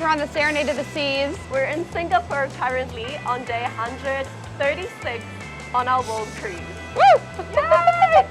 we're on the Serenade of the Seas. We're in Singapore currently on day 136 on our world cruise. Woo! Yay!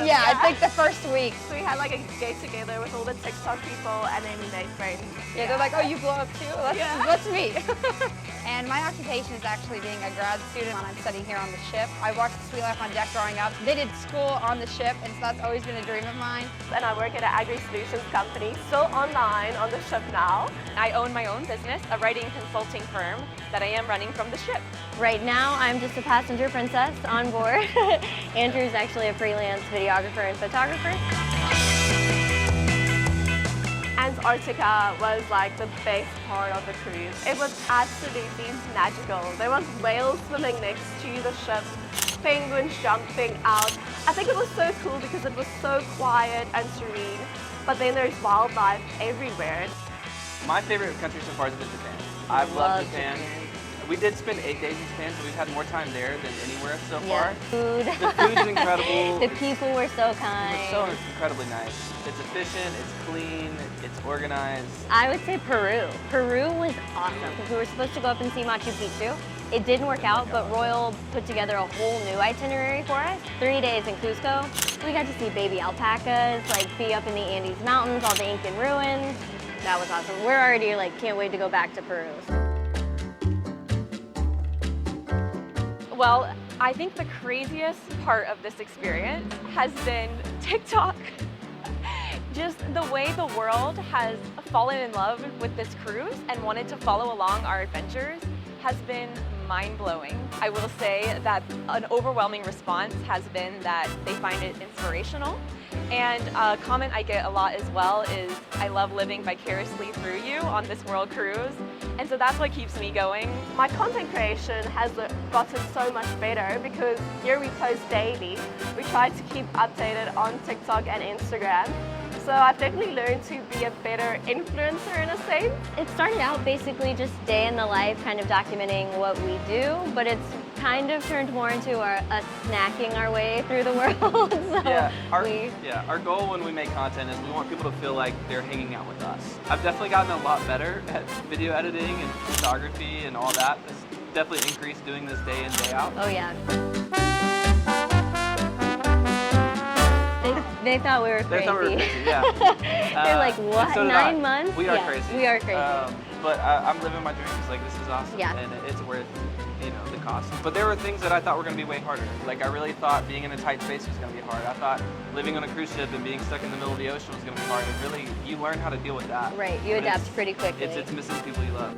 Yeah, I think the first week. So we had like a get together with all the TikTok people and then we made friends. Yeah, they're like, oh, you blow up too? Yeah. Let's meet. And my occupation is actually being a grad student when I'm studying here on the ship. I watched The Sweet Life on Deck growing up. They did school on the ship, and so that's always been a dream of mine. And I work at an agri-solutions company, still online on the ship now. I own my own business, a writing consulting firm that I am running from the ship. Right now, I'm just a passenger princess on board. Andrew's actually a freelance videographer and photographer. Antarctica was like the best part of the cruise. It was absolutely magical. There was whales swimming next to the ship, penguins jumping out. I think it was so cool because it was so quiet and serene, but then there's wildlife everywhere. My favorite country so far has been Japan. I've loved Japan. We did spend 8 days in Japan, so we've had more time there than anywhere so far. Food. The food's incredible. The people were so kind. It's so incredibly nice. It's efficient, it's clean, it's organized. I would say Peru. Peru was awesome. We were supposed to go up and see Machu Picchu. It didn't work out, but Royal put together a whole new itinerary for us. 3 days in Cusco. We got to see baby alpacas, like be up in the Andes Mountains, all the Incan ruins. That was awesome. We're already like, can't wait to go back to Peru. Well, I think the craziest part of this experience has been TikTok. Just the way the world has fallen in love with this cruise and wanted to follow along our adventures has been mind-blowing. I will say that an overwhelming response has been that they find it inspirational. And a comment I get a lot as well is, I love living vicariously through you on this world cruise. And so that's what keeps me going. My content creation has gotten so much better because here we post daily. We try to keep updated on TikTok and Instagram. So I've definitely learned to be a better influencer in a sense. It started out basically just day in the life, kind of documenting what we do, but it's kind of turned more into us snacking our way through the world. So our goal when we make content is we want people to feel like they're hanging out with us. I've definitely gotten a lot better at video editing and photography and all that. It's definitely increased doing this day in, day out. Oh yeah. They thought we were crazy. They thought we were crazy, yeah. They're like, what, so 9 months? We are yeah, crazy. We are crazy. But I'm living my dreams. Like, this is awesome. Yeah. And it's worth, the cost. But there were things that I thought were going to be way harder. Like, I really thought being in a tight space was going to be hard. I thought living on a cruise ship and being stuck in the middle of the ocean was going to be hard. And really, you learn how to deal with that. Right, you adapt pretty quickly. It's missing people you love.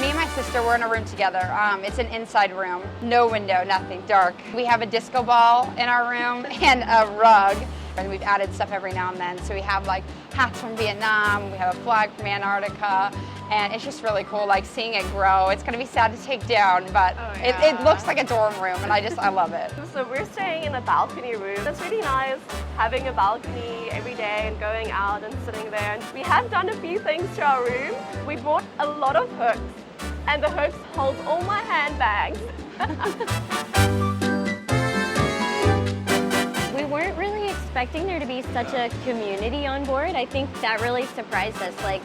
Me and my sister, we're in a room together. It's an inside room, no window, nothing, dark. We have a disco ball in our room and a rug. And we've added stuff every now and then. So we have like hats from Vietnam, we have a flag from Antarctica, and it's just really cool, like seeing it grow. It's gonna be sad to take down, but it looks like a dorm room, and I love it. So we're staying in a balcony room. That's really nice, having a balcony every day and going out and sitting there. And we have done a few things to our room. We bought a lot of hooks, and the hooks hold all my handbags. We weren't really expecting there to be such a community on board. I think that really surprised us. Like,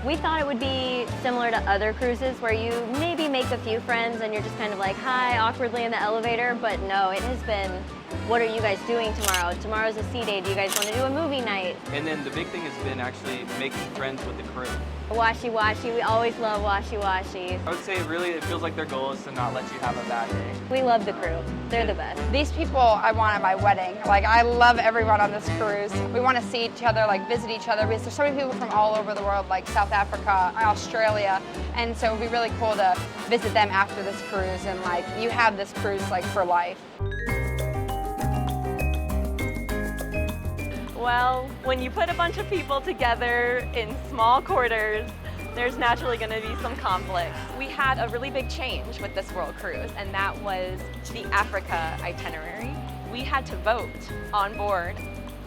we thought it would be similar to other cruises where you maybe make a few friends and you're just kind of like, hi, awkwardly in the elevator, but no, it has been, what are you guys doing tomorrow? Tomorrow's a sea day, do you guys want to do a movie night? And then the big thing has been actually making friends with the crew. Washi Washi, we always love Washi Washi. I would say really it feels like their goal is to not let you have a bad day. We love the crew, they're the best. These people I want at my wedding. Like, I love everyone on this cruise. We want to see each other, like visit each other, because there's so many people from all over the world, like South Africa, Australia, and so it'd be really cool to visit them after this cruise, and like, you have this cruise like for life. Well, when you put a bunch of people together in small quarters, there's naturally going to be some conflict. We had a really big change with this world cruise, and that was the Africa itinerary. We had to vote on board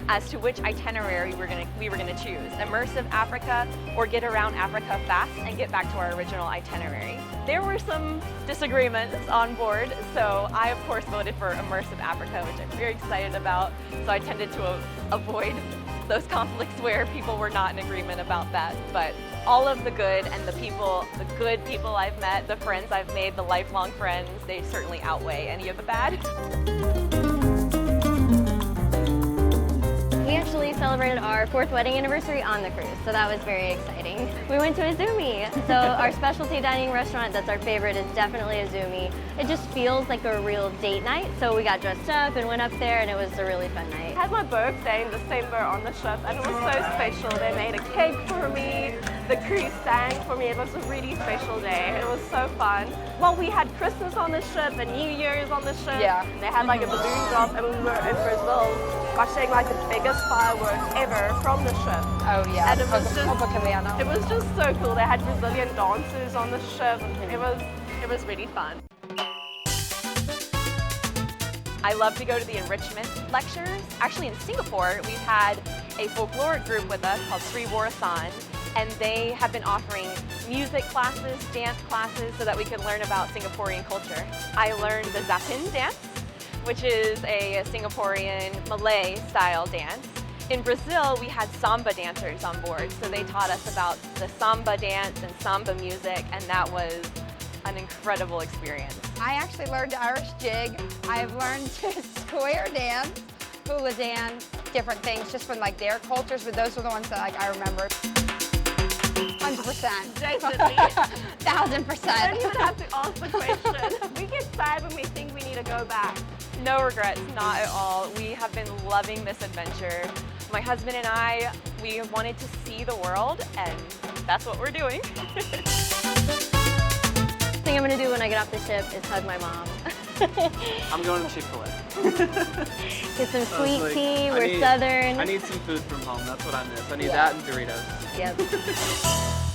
as to which itinerary we were gonna choose, immersive Africa or get around Africa fast and get back to our original itinerary. There were some disagreements on board, so I of course voted for immersive Africa, which I'm very excited about. So I tended to avoid those conflicts where people were not in agreement about that. But all of the good and the good people I've met, the friends I've made, the lifelong friends, they certainly outweigh any of the bad. We actually celebrated our 4th wedding anniversary on the cruise, so that was very exciting. We went to Azumi. So our specialty dining restaurant that's our favorite is definitely Azumi. It just feels like a real date night, so we got dressed up and went up there, and it was a really fun night. I had my birthday in December on the ship, and it was so special. They made a cake for me, the crew sang for me. It was a really special day. It was so fun. Well, we had Christmas on the ship and New Year's on the ship. Yeah. They had like a balloon drop, and we were in Brazil watching like the biggest fireworks ever from the ship. Oh yeah, And it was just- Copacabana. It was just so cool. They had Brazilian dancers on the ship. It was really fun. I love to go to the enrichment lectures. Actually, in Singapore, we've had a folkloric group with us called Sri Warasan, and they have been offering music classes, dance classes, so that we could learn about Singaporean culture. I learned the Zapin dance, which is a Singaporean Malay style dance. In Brazil, we had samba dancers on board, so they taught us about the samba dance and samba music, and that was an incredible experience. I actually learned Irish jig. I've learned to square dance, hula dance, different things just from like their cultures, but those are the ones that like I remember. 100%. Definitely. 1000%. I don't even have to ask the question. We get sad when we think we need to go back. No regrets, not at all. We have been loving this adventure. My husband and I, we wanted to see the world, and that's what we're doing. The thing I'm gonna do when I get off the ship is hug my mom. I'm going to Chick-fil-A. Get some I was sweet like, tea, I we're need- Southern. I need some food from home. That's what I miss. I need Yeah. that and Doritos. Yep.